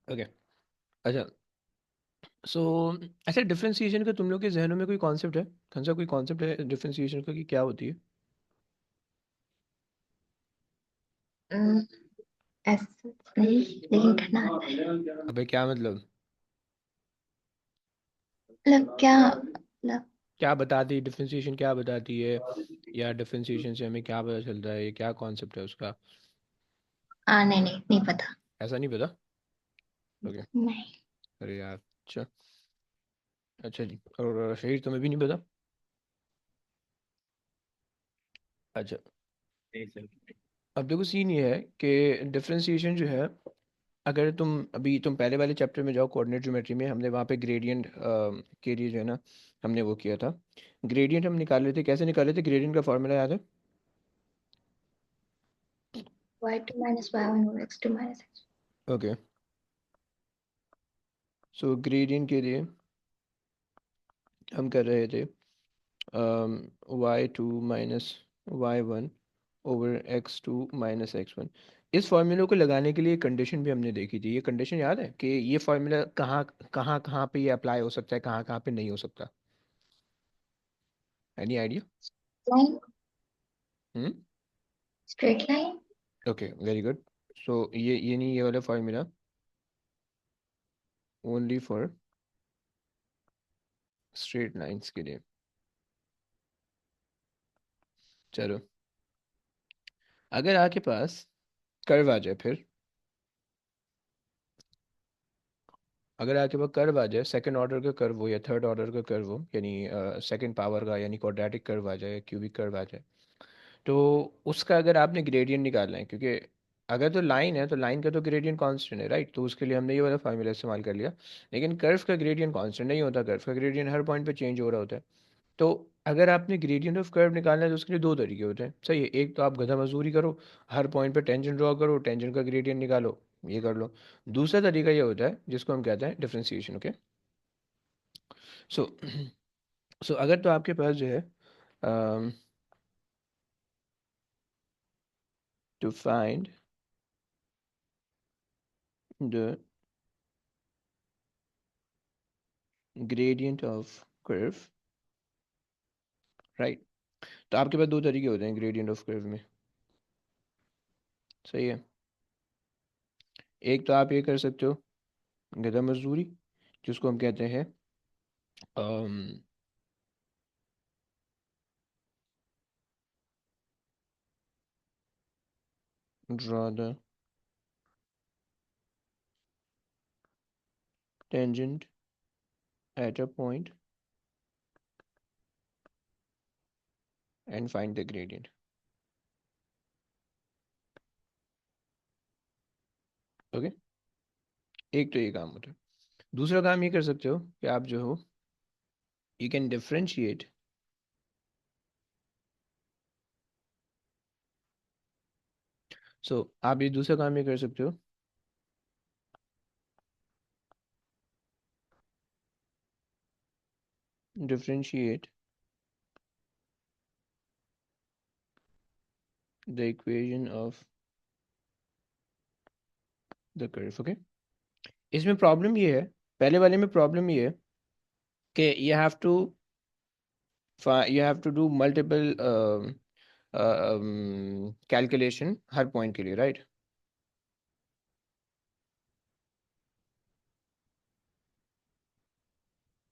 Okay. अच्छा। सो अच्छा, differentiation का तुम लोग के जहनों में कोई कॉन्सेप्ट है? कौन सा कोई कॉन्सेप्ट है डिफरेंशिएशन का कि क्या होती है? हम्म, ऐसा नहीं, लेकिन करना आता है। अबे क्या मतलब? मतलब क्या मतलब? क्या बताती है डिफरेंशिएशन, क्या बताती है? या डिफरेंशिएशन से हमें क्या पता चलता है, ये क्या कॉन्सेप्ट है उसका? नहीं नहीं, नहीं पता। ऐसा नहीं पता? ओके। नहीं। अरे यार, अच्छा। अच्छा जी, और शहीद तुम्हें भी नहीं पता? अच्छा। अब देखो सीन ये है कि डिफरेंशिएशन जो है, अगर तुम पहले वाले चैप्टर में जाओ, कोऑर्डिनेट ज्योमेट्री में हमने वहाँ पे ग्रेडियंट के लिए जो है ना, हमने वो किया था। ग्रेडियंट हम निकाल रहे थे, कैसे निकाले थे? ग्रेडियंट का फॉर्मूला याद है? y2 minus y1 over x2 minus x। Okay. So gradient के लिए हम कर रहे थे y2 - y1 over x2 - x1। इस फार्मूले को लगाने के लिए कंडीशन भी हमने देखी थी। ये कंडीशन याद है कि ये फार्मूला कहाँ कहाँ कहाँ पे ये अप्लाई हो सकता है, कहाँ कहाँ पे नहीं हो सकता? Any idea? Line. Hmm. Straight line. Okay, very good. So ये नहीं, ये वाला formula only for straight lines के लिए। चलो, अगर आपके पास कर्व आ जाए फिर, अगर आपके पास कर्व आ जाए, सेकंड ऑर्डर का कर्व हो या थर्ड ऑर्डर का कर्व हो, यानी सेकंड पावर का, यानी क्वाड्रेटिक कर्व आ जाए, क्यूबिक कर्व आ जाए, तो उसका अगर आपने ग्रेडियंट निकालना है, क्योंकि अगर तो लाइन है तो लाइन का तो ग्रेडियंट कांस्टेंट है, राइट? तो उसके लिए हमने ये वाला फार्मूला इस्तेमाल कर लिया। लेकिन कर्व का ग्रेडियंट कांस्टेंट नहीं होता, कर्व का ग्रेडियंट हर पॉइंट पे चेंज हो रहा होता है। तो अगर आपने ग्रेडियंट ऑफ कर्व निकालना है तो उसके लिए दो तरीके होते हैं, सही है? एक तो आप गधा मजदूरी करो, हर पॉइंट पे टेंजेंट ड्रॉ करो, टेंजेंट का ग्रेडियंट निकालो, ये कर लो। दूसरा तरीका ये होता है जिसको हम कहते हैं डिफरेंशिएशन। ओके। सो सो अगर तो आपके पास जो है, to find the gradient of curve, right? तो आपके पास दो तरीके होते हैं ग्रेडियंट ऑफ कर्व में, सही है? एक तो आप ये कर सकते हो, गधा मजदूरी, जिसको हम कहते हैं draw the tangent at a point and find the gradient. Okay. एक तो ये काम होता है। दूसरा काम ये कर सकते हो कि आप जो हो, यू कैन डिफरेंशिएट। सो आप ये दूसरा काम ये कर सकते हो, differentiate the equation of the curve. Okay. इसमें प्रॉब्लम ये है, पहले वाले में प्रॉब्लम ये है कि you have to do multiple calculation her point के लिए, right?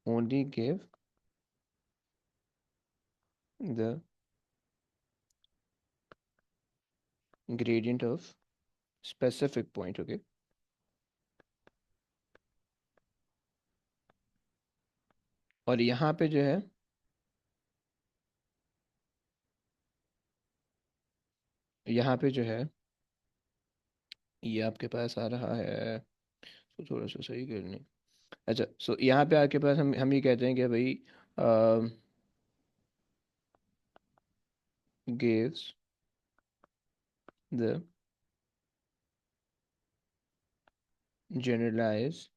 only give the gradient of specific point। Okay. और यहाँ पे जो है, यहाँ पे जो है, ये आपके पास आ रहा है, तो थोड़ा सा सही करने। अच्छा, सो यहाँ पे आपके पास हम ये कहते हैं कि भाई gives the generalized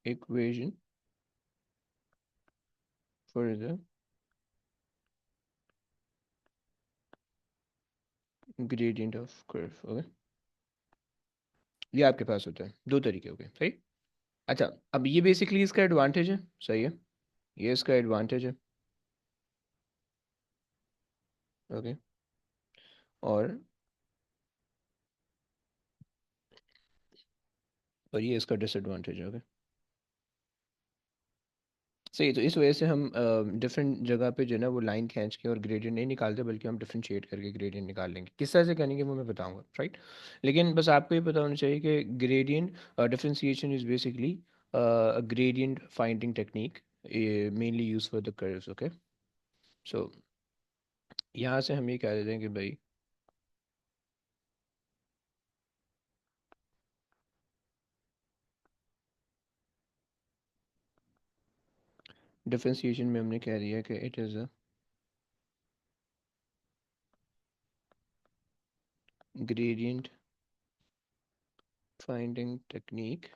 equation for the gradient of curve। Okay. ये आपके पास होता है, दो तरीके हो गए, सही। अच्छा, अब ये बेसिकली इसका एडवांटेज है, सही है, ये इसका एडवांटेज है। ओके। और ये इसका डिसएडवांटेज है। ओके, सही। तो इस वजह से हम डिफरेंट जगह पे जो है ना वो लाइन खींच के और ग्रेडियंट नहीं निकालते, बल्कि हम डिफरेंशिएट करके ग्रेडियंट निकाल लेंगे। किस तरह से करेंगे वो मैं बताऊंगा, राइट। लेकिन बस आपको ये पता होना चाहिए कि gradient differentiation is basically gradient finding technique, mainly use for the curves. Okay, so यहाँ से हम ये कह देते हैं कि भाई डिफरेंशिएशन में हमने कह दिया कि it is a gradient finding technique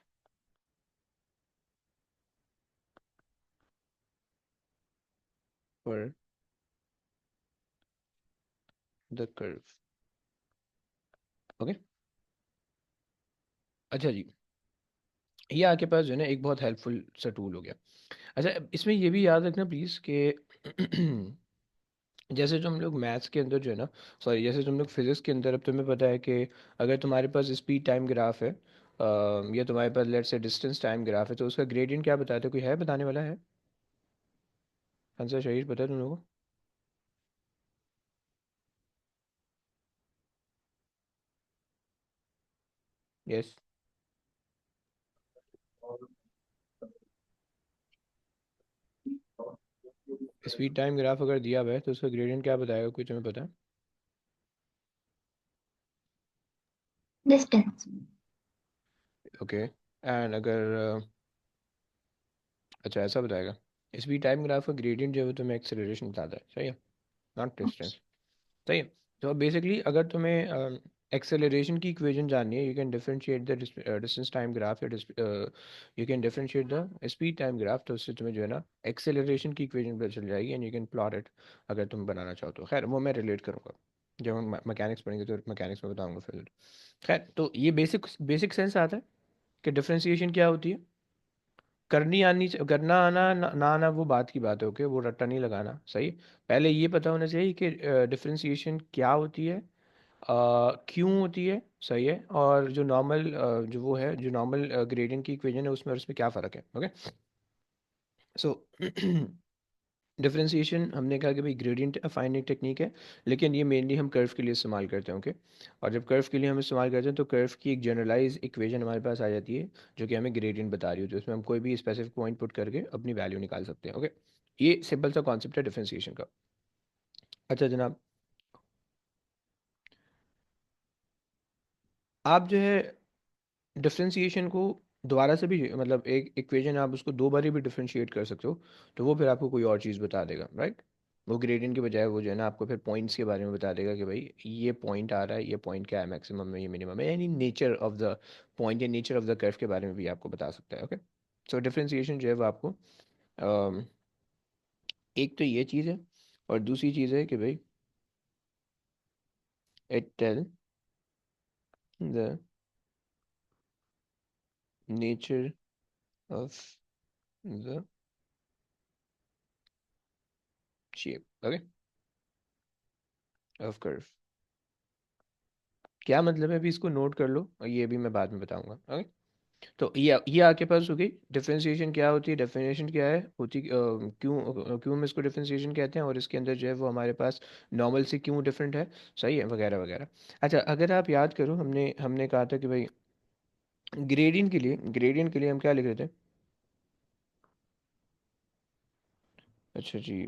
for the curve। Okay. अच्छा जी, ये आपके पास जो है ना एक बहुत हेल्पफुल सा टूल हो गया। अच्छा, इसमें ये भी याद रखना प्लीज़ कि जैसे जो हम लोग मैथ्स के अंदर जो है ना, सॉरी, जैसे जो हम लोग फिजिक्स के अंदर, अब तुम्हें पता है कि अगर तुम्हारे पास स्पीड टाइम ग्राफ है, या तुम्हारे पास let's say distance time graph है, तो उसका ग्रेडियंट क्या बताते हो? कोई है बताने वाला है? आंसर शहीद पता है तुम लोगों को? यस। स्पीड टाइम ग्राफ अगर दिया हुआ है तो उसका ग्रेडियंट क्या बताएगा? कोई तुम्हें पता है? डिस्टेंस। ओके। एंड अगर अच्छा, ऐसा बताएगा। स्पीड टाइम ग्राफ का ग्रेडियंट जो है वो तुम्हें एक्सेलरेशन बताता है, सही है, नॉट डिस्टेंस। सही है। तो बेसिकली अगर तुम्हें एक्सेलरेशन की इक्वेशन जाननी है, you can differentiate the distance time graph, या you can differentiate the speed time graph, तो उससे तुम्हें जो है ना एक्सेलरेशन की इक्वेशन पता चल जाएगी, and you can plot it अगर तुम बनाना चाहो तो। खैर वो मैं रिलेट करूँगा जब हम मैकेनिक्स पढ़ेंगे, तो मैकेनिक्स में बताऊंगा फिर। खैर, तो ये बेसिक बेसिक सेंस आता है कि डिफरेंशिएशन क्या होती है। करनी आनी करना आना ना आना वो बात की बात है, ओके, वो रट्टा नहीं लगाना, सही। पहले ये पता होना चाहिए कि डिफरेंशिएशन क्या होती है, क्यों होती है, सही है, और जो नॉर्मल जो वो है, जो नॉर्मल ग्रेडियंट की इक्वेशन है उसमें और उसमें क्या फ़र्क है। ओके, सो डिफरेंशिएशन हमने कहा कि भाई ग्रेडियंट फाइंडिंग टेक्निक है, लेकिन ये मेनली हम कर्व के लिए इस्तेमाल करते हैं। ओके, और जब कर्व के लिए हम इस्तेमाल करते हैं तो कर्व की एक जनरलाइज इक्वेशन हमारे पास आ जाती है, जो कि हमें ग्रेडियंट बता रही होती है। उसमें हम कोई भी स्पेसिफिक पॉइंट पुट करके अपनी वैल्यू निकाल सकते हैं। ओके, ये सिंपल सा कॉन्सेप्ट है डिफरेंशिएशन का। अच्छा जनाब, आप जो है डिफरेंशिएशन को दोबारा से भी, मतलब एक इक्वेशन आप उसको दो बार भी डिफरेंशिएट कर सकते हो, तो वो फिर आपको कोई और चीज़ बता देगा, राइट। वो ग्रेडियंट के बजाय वो जो है ना आपको फिर पॉइंट्स के बारे में बता देगा कि भाई ये पॉइंट आ रहा है, ये पॉइंट क्या है, मैक्सिमम है, ये मिनिमम है, यानी नेचर ऑफ द पॉइंट या नेचर ऑफ द कर्व के बारे में भी आपको बता सकता है। ओके, सो डिफरेंशिएशन जो है वो आपको अम, एक तो ये चीज़ है, और दूसरी चीज़ है कि भाई it tell the nature of the shape, okay, of curve. क्या मतलब है, अभी इसको नोट कर लो, और ये भी मैं बाद में बताऊंगा। ओके, तो ये आपके पास हो गई डिफरेंशिएशन क्या होती है, डेफिनेशन क्या है होती, क्यों क्यों हम इसको डिफरेंशिएशन कहते हैं, और इसके अंदर जो है वो हमारे पास नॉर्मल से क्यों डिफरेंट है, सही है, वगैरह वगैरह। अच्छा, अगर आप याद करो, हमने हमने कहा था कि भाई ग्रेडियंट के लिए हम क्या लिख रहे थे? अच्छा जी,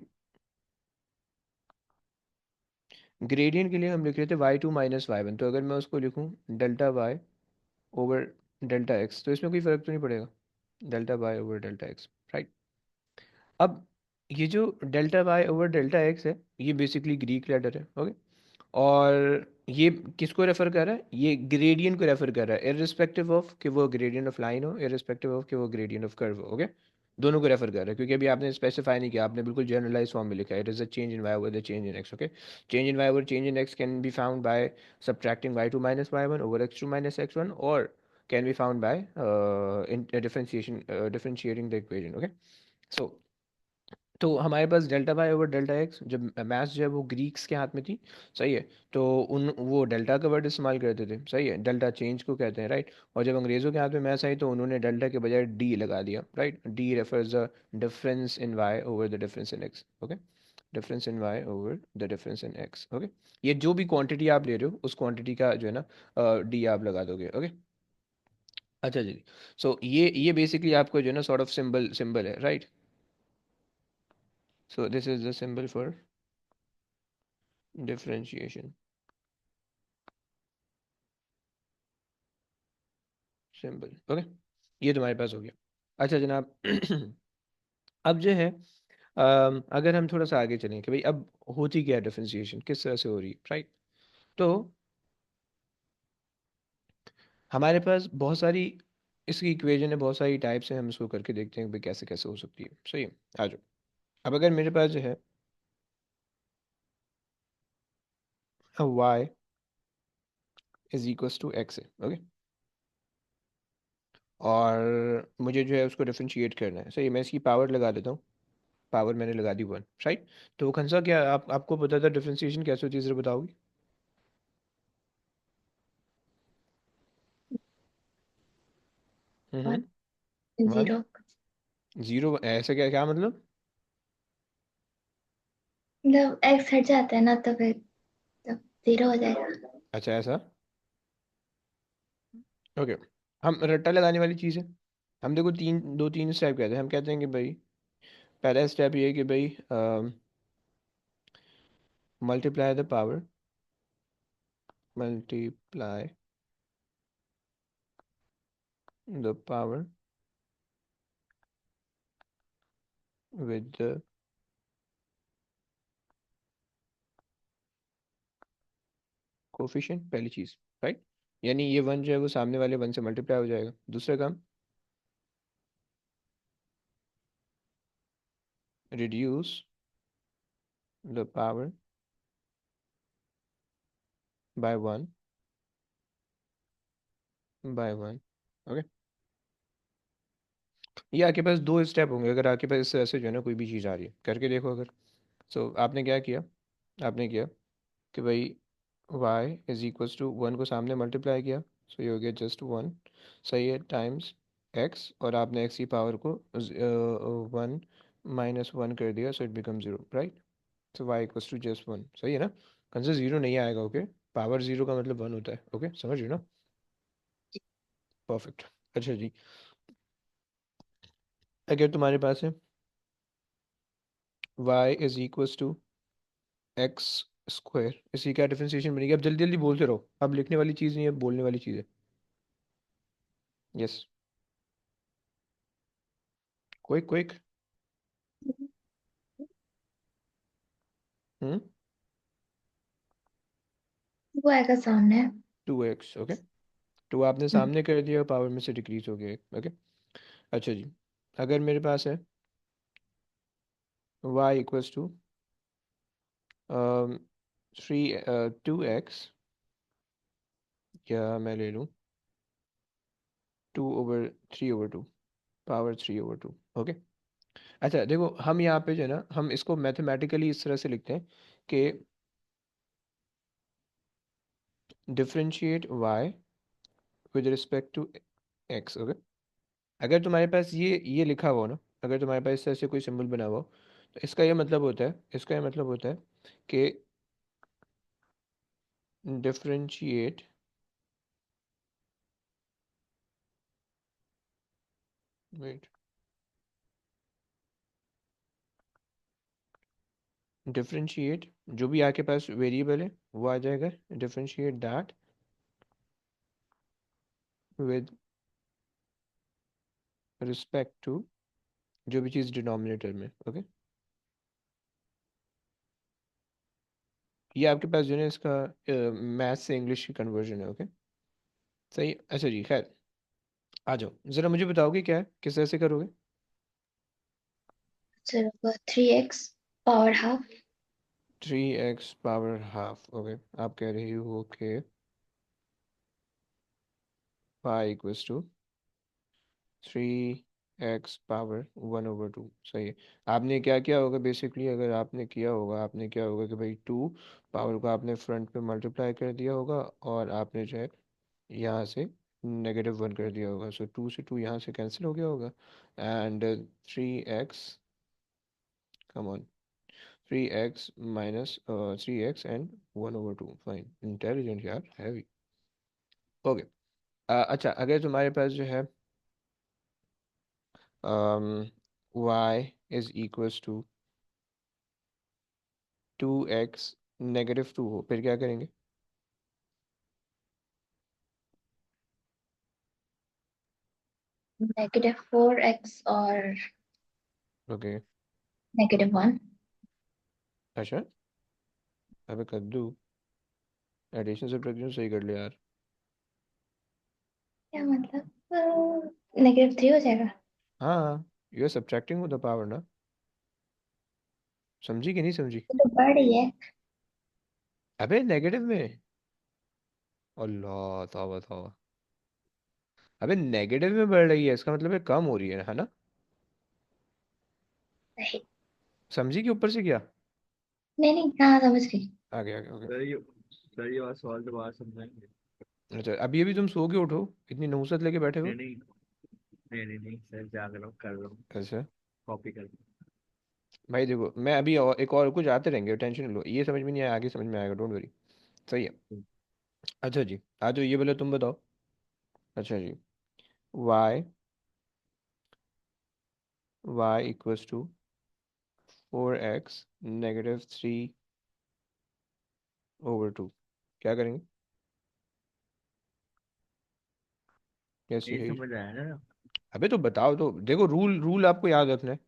ग्रेडियंट के लिए हम लिख रहे थे y2 - y1, तो अगर मैं उसको लिखूं delta y over delta x, तो इसमें कोई फ़र्क तो नहीं पड़ेगा, delta y over delta x, right. अब ये जो delta y over delta x है, ये बेसिकली ग्रीक लेटर है, ओके। और ये किसको रेफर कर रहा है? ये ग्रेडियंट को रेफर कर रहा है, इररिस्पेक्टिव ऑफ कि वो ग्रेडियंट ऑफ लाइन हो, इररिस्पेक्टिव ऑफ कि वो ग्रेडियंट ऑफ कर्व हो, ओके। दोनों को रेफर कर रहा है, क्योंकि अभी आपने स्पेसिफाई नहीं किया, आपने बिल्कुल जनरलाइज फॉर्म में लिखा है, it is a change in y over the change in x. Okay, change in y over change in x can be found by subtracting y2 - y1 over x2 - x1, और can be found by in differentiating the equation. Okay, so तो हमारे पास delta y over delta x, जब maths जो है वो Greeks के हाथ में थी, सही है, तो उन वो डेल्टा का वर्ड इस्तेमाल करते थे, सही है, डेल्टा चेंज को कहते हैं, राइट। और जब अंग्रेज़ों के हाथ में मैथ्स आई तो उन्होंने डेल्टा के बजाय डी लगा दिया, right. D refers the difference in y over the difference in x. Okay, difference in y over the difference in x. Okay, ये जो भी क्वांटिटी आप ले रहे हो उस क्वांटिटी का जो है ना डी आप लगा दोगे। ओके, अच्छा जी। सो ये बेसिकली आपको जो है ना सॉर्ट ऑफ सिंबल सिंबल है, right. So this is the symbol for differentiation, symbol. Okay, ये तुम्हारे पास हो गया। अच्छा जनाब, अब जो है अगर हम थोड़ा सा आगे चलें कि भाई अब होती क्या है डिफरेंशिएशन, किस तरह से हो रही है, राइट। तो हमारे पास बहुत सारी इसकी इक्वेशन है, बहुत सारी टाइप्स हैं, हम इसको करके देखते हैं कि भाई कैसे कैसे हो सकती है, सही है। आ जाओ। अब अगर मेरे पास जो है y is equals to x है, ओके, और मुझे जो है उसको डिफरेंशिएट करना है, सही है, मैं इसकी पावर लगा देता हूँ। पावर मैंने लगा दी वन, राइट। तो खंसा क्या आपको पता था डिफरेंशिएशन कैसे होती है, जरा बताओगे। One one zero. जीरो, ऐसे क्या क्या मतलब। मतलब एक्स हट जाता है ना तो फिर तब जीरो हो जाएगा। अच्छा ऐसा, ओके। हम रट्टा लगाने वाली चीज़ है। हम देखो दो तीन स्टेप कहते हैं, हम कहते हैं कि भाई पहला स्टेप ये है कि भाई multiply the power, multiply the power with the coefficient, पहली चीज़, राइट। यानी ये वन जो है वो सामने वाले वन से मल्टीप्लाई हो जाएगा। दूसरा काम, reduce the power by one, bye one. Okay, ये आपके पास दो स्टेप होंगे अगर आपके पास इस तरह से जो है ना कोई भी चीज़ आ रही है, करके देखो अगर। सो आपने क्या किया, आपने किया कि भाई y is equals to one को सामने मल्टीप्लाई किया, सो ये हो गया जस्ट वन, सही है, टाइम्स x, और आपने x की पावर को वन माइनस वन कर दिया, so it become zero, right. So y equals to just one, सही है ना। कौन से जीरो नहीं आएगा, ओके। पावर जीरो का मतलब वन होता है, ओके, समझ रहे हो ना। परफेक्ट। अच्छा जी, अगर तुम्हारे पास है y is equals to x square, इसी का डिफरेंशिएशन बनेगी। अब जल्दी जल्दी बोलते रहो, अब लिखने वाली चीज़ नहीं है, बोलने वाली चीज़ है। Yes, quick quick. हम्म, वो आएगा सामने। To x, okay. टू आपने हम्म, सामने कर दिया, पावर में से डिक्रीज हो गया, ओके। अच्छा जी, अगर मेरे पास है y equals to three, two x, या मैं ले लूँ two over three over two, power three over two, okay. अच्छा देखो, हम यहाँ पे जो है ना हम इसको मैथमेटिकली इस तरह से लिखते हैं कि differentiate y with respect to x, okay. अगर तुम्हारे पास ये लिखा हुआ हो ना, अगर तुम्हारे पास इस तरह से कोई सिंबल बना हुआ हो, तो इसका ये मतलब होता है, इसका ये मतलब होता है कि डिफरेंशिएट, वेट, डिफरेंशिएट जो भी आपके पास वेरिएबल है वो आ जाएगा, differentiate that with respect to जो भी चीज़ डिनोमिनेटर में, ओके। ये आपके पास जो है ना इसका मैथ से इंग्लिश की कन्वर्जन है, ओके, सही। अच्छा जी, खैर, आ जाओ ज़रा मुझे बताओगे क्या है, किस तरह से करोगे। चलो three x power half three x power half, okay. आप कह रही हो okay, y equals to 3x power 1/2। सही है। आपने क्या किया होगा बेसिकली, अगर आपने किया होगा, आपने क्या होगा कि भाई 2 पावर को आपने फ्रंट पे मल्टीप्लाई कर दिया होगा, और आपने जो है यहाँ से -1 कर दिया होगा। सो 2 से 2 यहाँ से कैंसिल हो गया होगा। And 3x, come on, 3x - 3x and 1/2। Fine, intelligent यार, हैवी। ओके। अच्छा, अगर तुम्हारे पास जो है y is equals to 2x - 2 हो, फिर क्या करेंगे? -4x और ओके। -1। अच्छा, अबे कद्दू, एडिशन सब्ट्रैक्शन सही कर लिया यार। क्या मतलब? -3 हो जाएगा। हाँ, you are subtracting with the power ना। समझी कि नहीं समझी? ये तो बढ़ ही है। अबे नेगेटिव में, अल्लाह तौबा तौबा। अबे नेगेटिव में बढ़ रही है, इसका मतलब है कम हो रही है ना। नहीं समझी कि ऊपर से क्या? नहीं नहीं, हाँ समझ गई। आगे आगे ओके। सर ये सर ये बात सवाल दोबारा समझाएंगे। अच्छा, अभी अभी तुम सो के उठो, इतनी नहुसत लेके बैठे नहीं हो। नहीं नहीं सर जाग रहा हूँ कर रहा हूँ। अच्छा कॉपी कर रहा भाई देखो, मैं अभी और एक और कुछ आते रहेंगे, टेंशन लो, ये समझ में नहीं आया, आगे समझ में आएगा, डोंट वरी। सही है। हूँ। अच्छा जी, आ जाओ, ये बोले तुम बताओ। अच्छा जी, y y = 4x - 3/2। क्या करेंगे? कैसी नहीं है? समझ आया ना। अबे तो बताओ, तो देखो, रूल रूल आपको याद रखना है।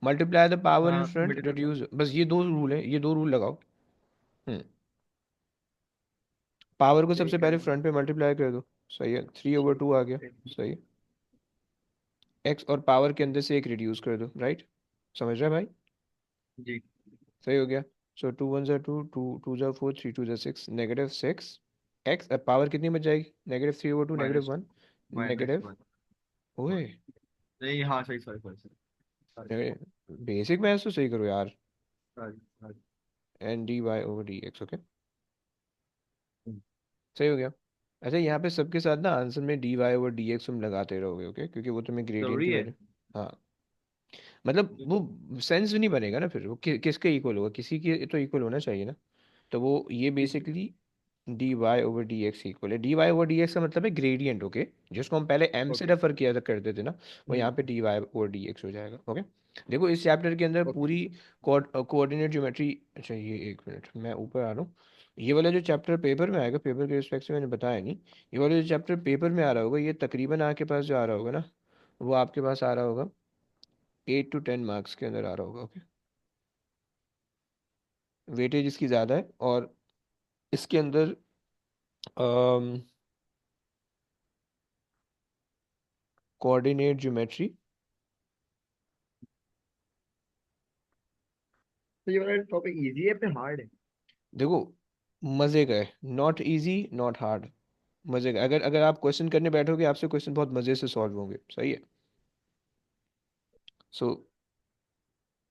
मल्टीप्लाई द पावर इन हाँ फ्रंट, मिडिल। रिड्यूस, बस ये दो रूल है, ये दो रूल लगाओ। पावर को सबसे ठीक है। पहले फ्रंट पे मल्टीप्लाई कर दो। सही है, 3/2 आ गया। सही है। एक्स और पावर के अंदर से एक रिड्यूस कर दो, राइट। समझ रहे हैं भाई? जी। सही हो गया। सो 2 1 2, 2 2 4, 3 2 6, -6 एक्स, अब पावर कितनी बच जाएगी? -3/2, माइनस -1, माइनस नेगेटिव। वन। ओए, नहीं हाँ सही sorry sorry sorry basic maths तो सही करो यार। Sorry sorry. NDY/dx, okay. सही हो गया। अच्छा, यहाँ पे सबके साथ ना आंसर में DY/dx तुम लगाते रहोगे, ओके, क्योंकि वो तुम्हें ग्रेडियंट जरूरी की है। वैल्यू। हाँ, मतलब वो सेंस भी नहीं बनेगा ना फिर, वो किसके इक्वल होगा, किसी के तो इक्वल होना चाहिए ना। तो वो ये ठीक है। बेसिकली DY/dx इक्वल है। DY/dx का मतलब है ग्रेडियंट, ओके। जिसको हम पहले M से ओके। रेफर किया था करते थे ना, वो यहाँ पे DY/dx हो जाएगा, ओके। देखो, इस चैप्टर के अंदर ओके। पूरी कोऑर्डिनेट ज्योमेट्री। अच्छा, ये एक मिनट, मैं ऊपर आ रहा हूँ। ये वाला जो चैप्टर पेपर में आएगा, पेपर के रिस्पेक्ट से मैंने बताया नहीं। ये वाला जो चैप्टर पेपर में आ रहा होगा, ये तकरीबन आपके पास जो आ रहा होगा ना, वो आपके पास आ रहा होगा 8 to 10 मार्क्स के अंदर आ रहा होगा, ओके। वेटेज इसकी ज़्यादा है, और इसके अंदर कोऑर्डिनेट ज्योमेट्री। तो ये वाला टॉपिक इजी है पे हार्ड है? देखो, मज़े का है, नॉट इजी नॉट हार्ड। मज़े का, अगर अगर आप क्वेश्चन करने बैठोगे, आपसे क्वेश्चन बहुत मज़े से सॉल्व होंगे, सही है। सो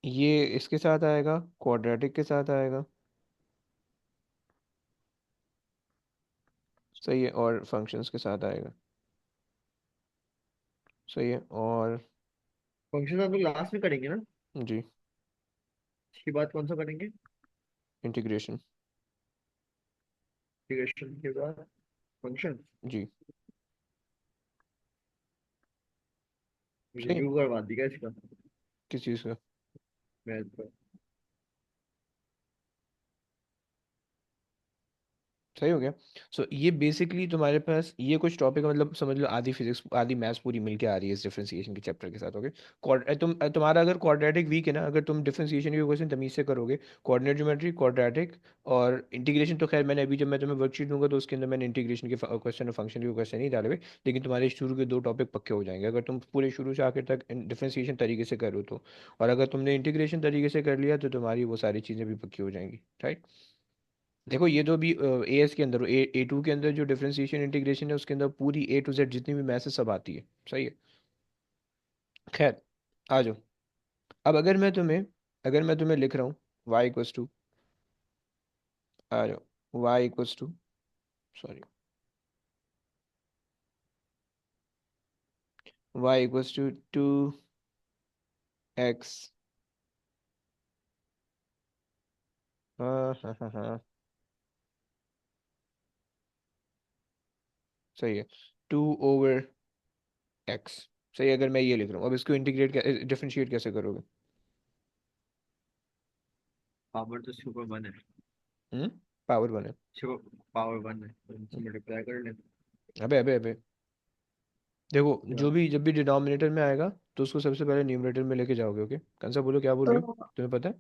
ये इसके साथ आएगा, क्वाड्रेटिक के साथ आएगा। सही है, और फंक्शंस के साथ आएगा। सही है, और फंक्शन हम लोग लास्ट में करेंगे ना। जी, इसके बाद कौन सा करेंगे? इंटीग्रेशन। इंटीग्रेशन के बाद फंक्शन। जी। सही है। रिव्यू करवा दिया इसका। किस चीज़ का? मैथ का। सही हो गया। सो ये बेसिकली तुम्हारे पास ये कुछ टॉपिक, मतलब समझ लो आधी फिजिक्स आधी मैथ्स पूरी मिलके आ रही है इस डिफरेंशिएशन के चैप्टर के साथ, ओके। तुम्हारा अगर क्वाड्रेटिक वीक है ना, अगर तुम डिफरेंशिएशन के क्वेश्चन तमीज से करोगे, कोऑर्डिनेट ज्योमेट्री, क्वाड्रेटिक और इंटीग्रेशन, तो खैर मैंने अभी जब मैं तुम्हें वर्कशीट दूंगा तो उसके अंदर मैंने इंटीग्रेशन के क्वेश्चन और फंक्शन के क्वेश्चन नहीं डाले हुए, लेकिन तुम्हारे शुरू के दो टॉपिक पक्के हो जाएंगे अगर तुम पूरे शुरू से आखिर तक डिफरेंशिएशन तरीके से करो तो। और अगर तुमने इंटीग्रेशन तरीके से कर लिया तो तुम्हारी वो सारी चीज़ें भी पक्की हो जाएंगी, राइट। देखो ये तो भी ए एस के अंदर ए टू के अंदर जो डिफरेंशिएशन इंटीग्रेशन है उसके अंदर पूरी ए टू जेड जितनी भी मैसेज सब आती है, सही है। खैर, आ जाओ। अब अगर मैं तुम्हें लिख रहा हूँ y इक्वल्स टू, आ जाओ, y equals to, sorry, y equals to 2x, हाँ हाँ हाँ हाँ, सही है, 2/x, सही है। अगर मैं ये लिख रहा हूँ, अब इसको इंटीग्रेट डिफरेंशिएट कैसे करोगे? पावर तो सुपर वन है। हम्म, पावर बने। सुपर पावर वन है तो उनसे मल्टीप्लाई कर ले। अबे देखो, क्या? जो भी जब भी डिनोमिनेटर में आएगा तो उसको सबसे पहले न्यूमरेटर में लेके जाओगे, ओके? कौन सा बोलो, क्या बोल रही हो? तो तुम्हें पता है?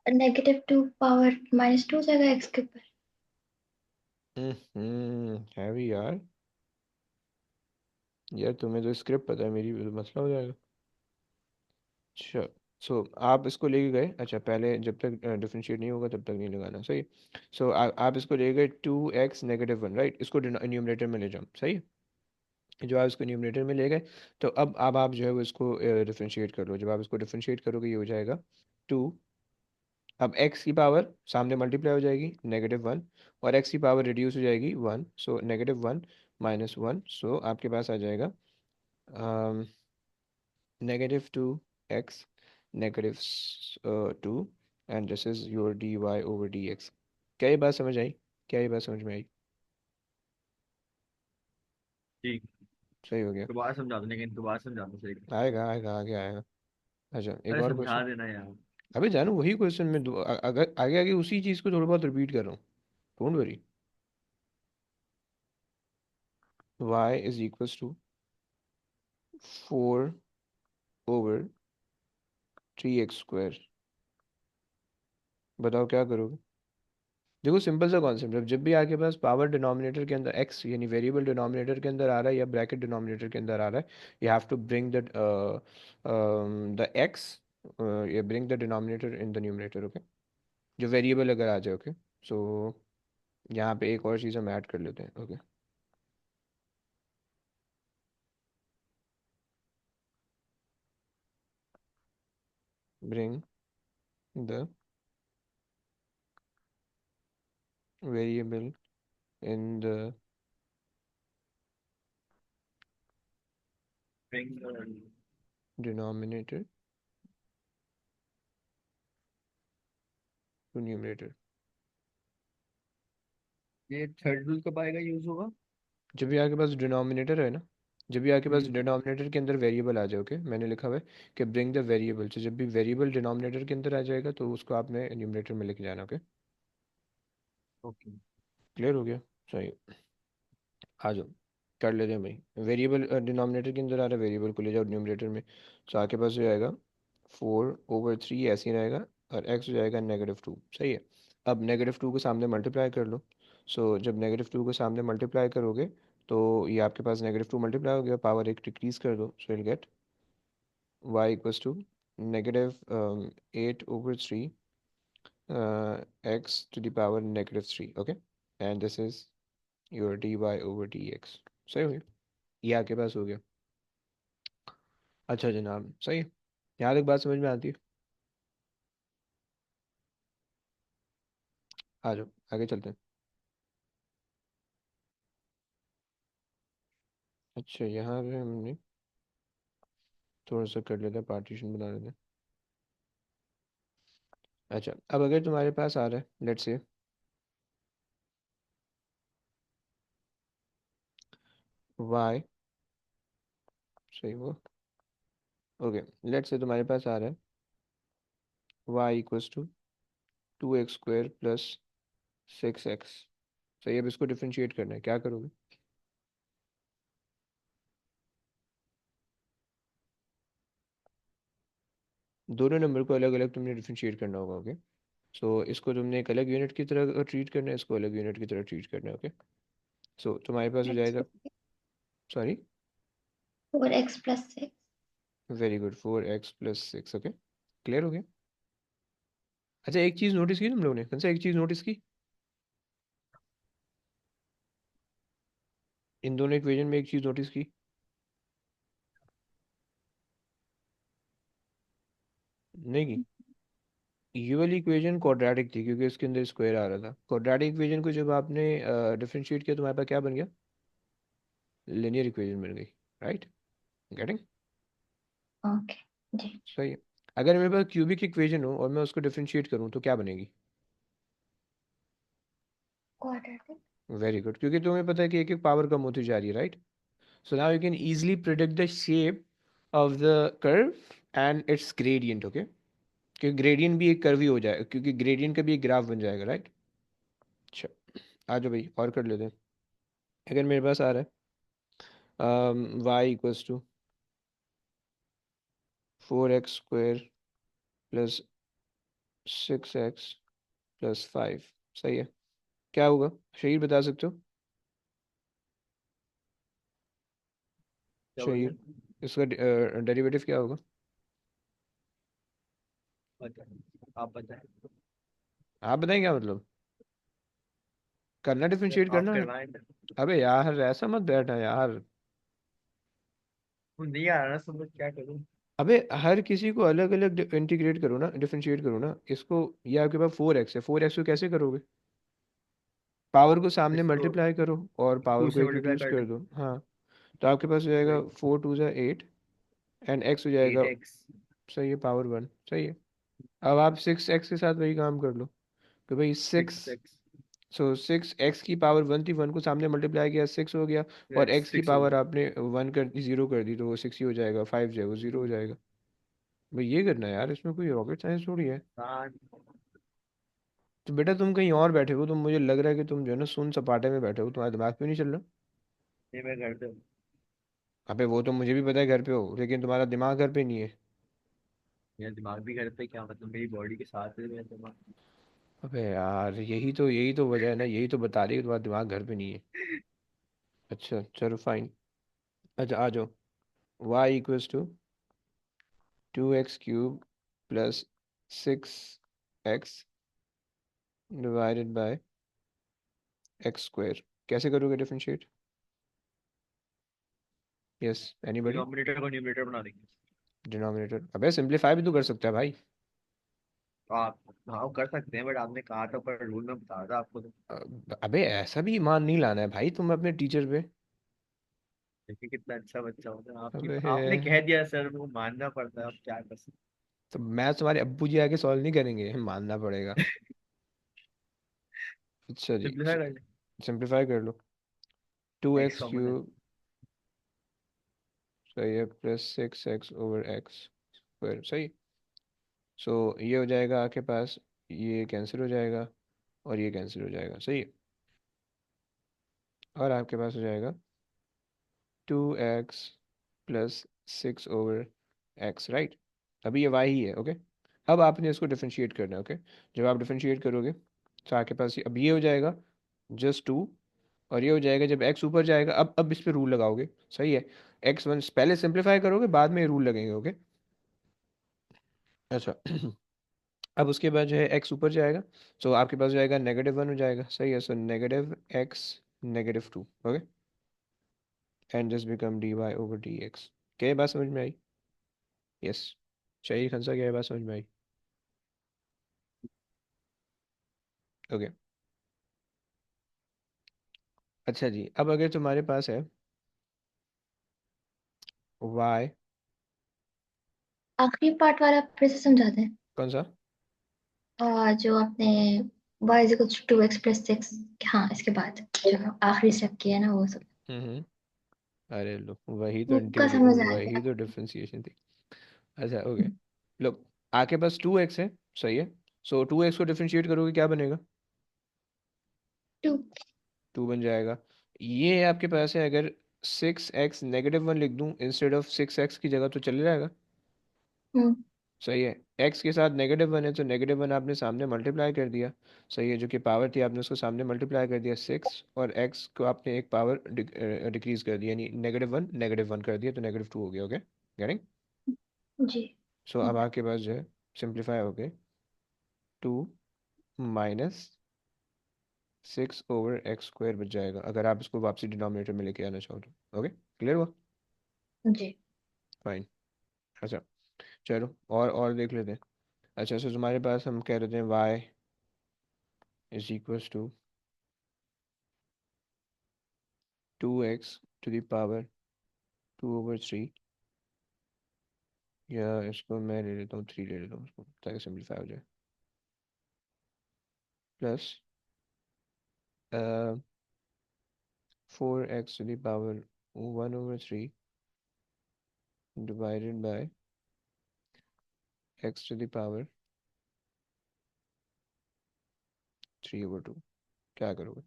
-2 पावर -2 हो जाएगा x के ऊपर। हैवी यार। यार तुम्हें तो स्क्रिप्ट पता है, मेरी मसला हो जाएगा। अच्छा, सो आप इसको लेके गए, अच्छा पहले जब तक डिफरेंशिएट नहीं होगा तब तक नहीं लगाना, सही। सो आप इसको ले गए 2x-1, राइट? इसको न्यूमरेटर में ले जाओ, सही है। जो आप इसको न्यूमरेटर में ले गए, तो अब आप जो है वो इसको डिफरेंशिएट कर लो। जब आप इसको डिफरेंशिएट करोगे ये हो जाएगा 2। अब x की पावर सामने मल्टीप्लाई हो जाएगी -1, और x की पावर रिड्यूस हो जाएगी 1, सो -1 -1, सो आपके पास आ जाएगा -2x -2, and this is your dy/dx। क्या ये बात समझ आई? क्या ये बात समझ में आई? ठीक। सही हो गया। दोबारा समझा दो, लेकिन दोबारा समझा दो सही। आएगा आएगा, आगे आएगा। अच्छा, एक अरे और समझा क्वेश्चन। देना यार। अबे जानू, वही क्वेश्चन में अगर आगे आगे उसी चीज़ को थोड़ा बहुत रिपीट कर रहा हूँ, don't worry. y is equals to 4/3x²। बताओ क्या करोगे? देखो सिंपल सा कॉन्सेप्ट है, जब भी आपके पास पावर डिनोमिनेटर के अंदर x यानी वेरिएबल डिनोमिनेटर के अंदर आ रहा है या ब्रैकेट डिनोमिनेटर के अंदर आ रहा है, you have to bring the x, या bring the denominator in the numerator, okay? जो वेरिएबल अगर आ जाए, ओके? सो यहाँ पे एक और चीज़ हम ऐड कर लेते हैं, okay? Bring the variable in the denominator to numerator. ये थर्ड रूल कब आएगा, यूज होगा? जब भी आपके पास डिनोमिनेटर है ना, जब भी आपके पास हम्म। डिनोमिनेटर के अंदर वेरिएबल आ जाए, ओके? मैंने लिखा हुआ है कि ब्रिंग द वेरिएबल, तो जब भी वेरिएबल डिनोमिनेटर के अंदर आ जाएगा तो उसको आपने न्यूमरेटर में लेके जाना, ओके? ओके। क्लियर हो गया? सही। आ जाओ, कर लेते हैं भाई। वेरिएबल डिनोमिनेटर के अंदर आ रहा है, वेरिएबल को ले जाओ न्यूमरेटर में। तो आपके पास हो जाएगा 4/3, ऐसे ही रहेगा, और x हो जाएगा -2, सही है। अब -2 को सामने मल्टीप्लाई कर लो। सो जब -2 को सामने मल्टीप्लाई करोगे तो ये आपके पास -2 मल्टीप्लाई हो गया, पावर एक डिक्रीज कर दो, so will get y equals to -8/3 x⁻³ okay? And this is your dy/dx। सही हो गया, ये आपके पास हो गया। अच्छा जनाब, सही है। यहाँ तक बात समझ में आती है? आ जाओ, आगे चलते हैं। अच्छा, यहाँ पे हमने थोड़ा सा कर लेते हैं, पार्टीशन बना लेते हैं। अच्छा, अब अगर तुम्हारे पास आ रहा है, लेट्स से y, सही वो, ओके, लेट्स से तुम्हारे पास आ रहा है y equals to 2x² plus 6x। सही, अब इसको डिफरेंशिएट करना है, क्या करोगे? दोनों नंबर को अलग अलग तुमने डिफरेंशिएट करना होगा, ओके? सो इसको तुमने एक अलग यूनिट की तरह ट्रीट करना है, इसको अलग यूनिट की तरह ट्रीट करना है, ओके? सो तुम्हारे पास हो x जाएगा, sorry, 4x + 6। Very good, 4x + 6, okay? Clear हो गया? अच्छा, एक चीज़ नोटिस की तुम लोगों ने? कौन सा एक चीज़ नोटिस की? इन दोनों इक्वेशन में एक चीज़ नोटिस की? नहीं की? ये वाली इक्वेशन क्वाड्रेटिक थी क्योंकि इसके अंदर स्क्वायर आ रहा था। क्वाड्रेटिक इक्वेशन को जब आपने डिफरेंशिएट किया तो हमारे पास क्या बन गया? लिनियर इक्वेशन बन गई। राइट? गेटिंग? ओके जी। सही है। अगर मेरे पास क्यूबिक इक्वेशन हो और मैं उसको डिफरेंशिएट करूँ तो क्या बनेगी? क्वाड्रेटिक। वेरी गुड, क्योंकि तुम्हें पता है कि एक एक पावर कम होती जा रही है। Right? So now you can easily predict the shape of the curve and it's gradient. Okay? क्योंकि ग्रेडियंट भी एक कर्व ही हो जाएगा, क्योंकि ग्रेडियंट का भी एक ग्राफ बन जाएगा। राइट? अच्छा, आ जाओ भाई और कर लेते हैं। अगर मेरे पास आ रहा है y equals to 4x² plus 6x plus 5। सही है। क्या होगा? शहीद बता सकते हो? क्या बोल रहे शहीद, हैं? इसका डेरिवेटिव क्या होगा? बताएं, आप बताएं। आप बताएं क्या मतलब? करना डिफरेंशिएट आप करना है। करवाएं ना। अबे यार ऐसा मत बैठना यार। वो नहीं आ रहा ना समझ, क्या करूं? अबे हर किसी को अलग अलग इंटीग्रेट करो ना, डिफरेंशिएट करो ना इसको। ये आपके पास 4x है, 4x को कैसे करोगे? पावर को सामने इसको मल्टीप्लाई करो और पावर 2 को से एक मल्टीप्लाई रिड्यूस कर कर दे। दो। हाँ, तो आपके पास हो जाएगा वही 4 2 8 एंड x हो जाएगा। 8x। सही है, पावर 1। सही है। अब आप 6x के साथ वही काम कर लो कि भाई 6। 6x। सो 6x की पावर 1 थी, 1 को सामने मल्टीप्लाई किया 6 हो गया। और x की 6 हो पावर गया। आपने 1 कर दी, 0 कर दी, तो वो 6 ही हो जाएगा। 5 जो है वो 0 हो जाएगा। भाई ये करना है यार, इसमें कोई रॉकेट साइंस थोड़ी है। हाँ। तो बेटा तुम कहीं और बैठे हो, तुम मुझे लग रहा है कि तुम जो है ना सुन सपाटे में बैठे हो, तुम्हारा दिमाग पे नहीं चल रहा। ये मैं कर दूं। अबे वो तो मुझे भी पता है घर पे हो, लेकिन तुम्हारा दिमाग घर पे नहीं है। मेरा दिमाग भी घर पे, क्या मतलब मेरी बॉडी के साथ है मेरा दिमाग। अबे यार यही तो वजह है ना, यही तो बता रही है कि तुम्हारा दिमाग घर पे नहीं है। अच्छा चलो फाइन। अच्छा आ जाओ। Y equals to 2x³ plus 6x divided by x²। कैसे करोगे डिफरेंशिएट? Yes, anybody? डिनोमिनेटर को न्यूमरेटर बना देंगे। डिनोमिनेटर? अबे सिंपलीफाई भी तो कर सकता है भाई। तो आप, हाँ कर सकते हैं, बट आपने कहा था, पर रूल में बता था आपको तो। अबे ऐसा भी ईमान नहीं लाना है भाई तुम अपने टीचर पे। देखिए कितना अच्छा बच्चा होता है आपकी। अबे आपने कह दिया सर, वो मानना पड़ता है, अब क्या कर सकते तो मैथ्स तुम्हारे अब्बू जी आके सॉल्व नहीं करेंगे, मानना पड़ेगा। अच्छा हैं। जी, सिंपलीफाई कर लें। सिंपलीफाई कर लो। टू एक्स एक्स कॉमन है। क्यूब सही है, प्लस 6x/x²। सही। सो ये हो जाएगा आपके पास, ये कैंसिल हो जाएगा और ये कैंसिल हो जाएगा। सही है। और आपके पास हो जाएगा 2x + 6/x। राइट? अभी ये y ही है। ओके? अब आपने इसको डिफरेंशिएट करना है। ओके? जब आप डिफरेंशिएट करोगे तो आपके पास अब ये हो जाएगा +2। और ये हो जाएगा जब x ऊपर जाएगा, अब इस पे रूल लगाओगे। सही है? x1 पहले सिंपलीफाई करोगे, बाद में रूल लगेंगे। ओके? अच्छा अब उसके बाद जो है x ऊपर जाएगा, तो आपके पास हो जाएगा -1 हो जाएगा। सही है? सो -x -2। Okay? And just become dy/dx। क्या ये बात समझ में आई? यस। चाहिए खंसा, क्या ये बात समझ में आई? ओके। अच्छा जी, अब अगर तुम्हारे पास है y। आखिरी पार्ट वाला फिर से समझा दें। कौन सा? जो आपने y = 2x + 6। हाँ, इसके बाद जो आखिरी स्टेप किया है ना वो सब। हम्म। अरे लो, वही तो वो का इंटीग्रेट, समझ आ वही गया। तो डिफरेंशिएशन थी। अच्छा ओके। लो, आपके पास 2x है। सही है? सो 2x को डिफरेंशिएट करोगे क्या बनेगा? 2। 2 बन जाएगा। ये आपके पास है, अगर 6x -1 लिख दूं इंस्टेड ऑफ 6x की जगह, तो चल जाएगा। हम्म। सही है? x के साथ -1 है तो -1 आपने सामने मल्टीप्लाई कर दिया। सही है? जो कि पावर थी आपने उसको सामने मल्टीप्लाई कर दिया 6, और x को आपने एक पावर डिक्रीज कर दिया, यानी -1 कर दिया, तो -2 हो गया। ओके? गेटिंग? जी। सो अब आपके पास जो है सिंप्लीफाई हो गए 2 - 6/x² बच जाएगा, अगर आप इसको वापसी डिनोमिनेटर में लेके आना चाहो तो। ओके, क्लियर हुआ? जी। फाइन। अच्छा, चलो और देख लेते हैं। अच्छा, सो तुम्हारे पास हम कह रहे थे y = 2x⁻²/3, या इसको मैं ले लेता हूँ 3 ले लेता हूँ इसको ताकि सिंप्लीफाई हो जाए, plus 4x⁻1/3 divided by x⁻3/2। क्या करोगे?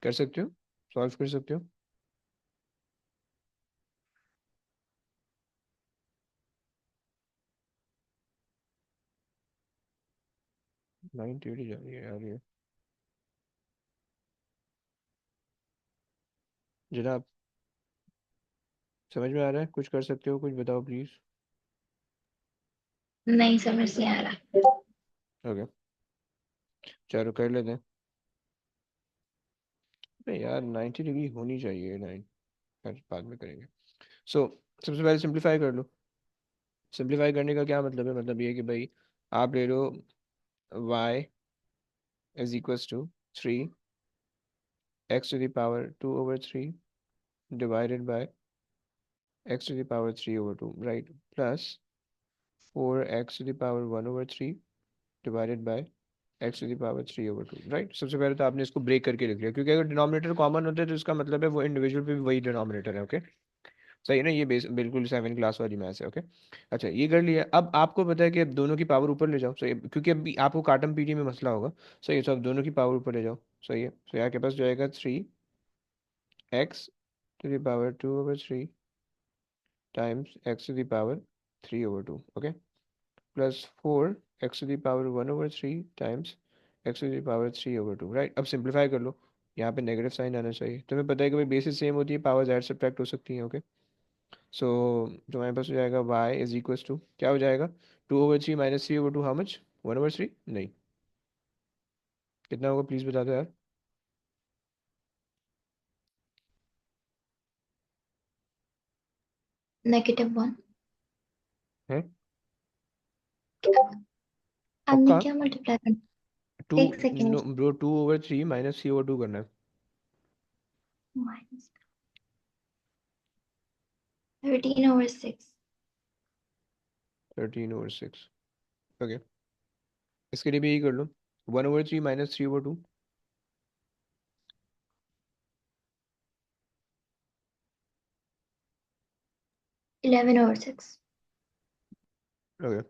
कर सकते हो, सॉल्व कर सकते हो। 9 टेढ़ी जा रही है यार ये। जनाब, समझ में आ रहा है? कुछ कर सकते हो, कुछ बताओ प्लीज। नहीं समझ नहीं आ रहा। ओके, चलो कर लेते हैं। नहीं यार, 90 डिग्री होनी चाहिए 9, फिर बाद में करेंगे। सो सबसे पहले सिंप्लीफाई कर लो। सिंप्लीफाई करने का क्या मतलब है? मतलब ये है कि भाई आप ले लो y = 3 x⁻2/3 divided by x⁻3/2, right, plus 4x⁻1/3 divided by x⁻3/2, right. सबसे पहले तो आपने इसको ब्रेक करके लिख लिया, क्योंकि अगर डिनोमिनेटर कॉमन होता है तो इसका मतलब है वो इंडिविजुअल पे भी वही डिनोमिनेटर है। ओके, सही है ना? ये बिल्कुल 7 क्लास वाली मैथ्स है। ओके, अच्छा ये कर लिया। अब आपको पता है कि अब दोनों की पावर ऊपर ले जाओ, सही है, क्योंकि अभी आपको काटम पीटी में मसला होगा। सही है, तो अब दोनों की पावर ऊपर ले जाओ। सही है, तो यहाँ के पास जाएगा 3x⁻2/3 times x⁻3/2। Okay, plus 4x⁻1/3 times x⁻3/2, right. अब सिंप्लीफाई कर लो, यहाँ पे नेगेटिव साइन आना चाहिए। तुम्हें पता है कि भाई बेसिस सेम होती है, पावर ज़ाहिर सब्ट्रैक्ट हो सकती है। ओके, सो तुम्हारे पास हो जाएगा y = क्या हो जाएगा? 2/3 - 3/2, हाउ मच? 1/3? नहीं, कितना होगा प्लीज़ बता दो यार। -1। है? हमने पक्का? क्या मल्टीप्लाई करना? टू? एक सेकेंड। नो ब्रो, 2/3 - 3/2 करना है। -13/6। 13/6। ओके, इसके लिए भी यही कर लो, 1/3 - 3/2। 11/6। ओके,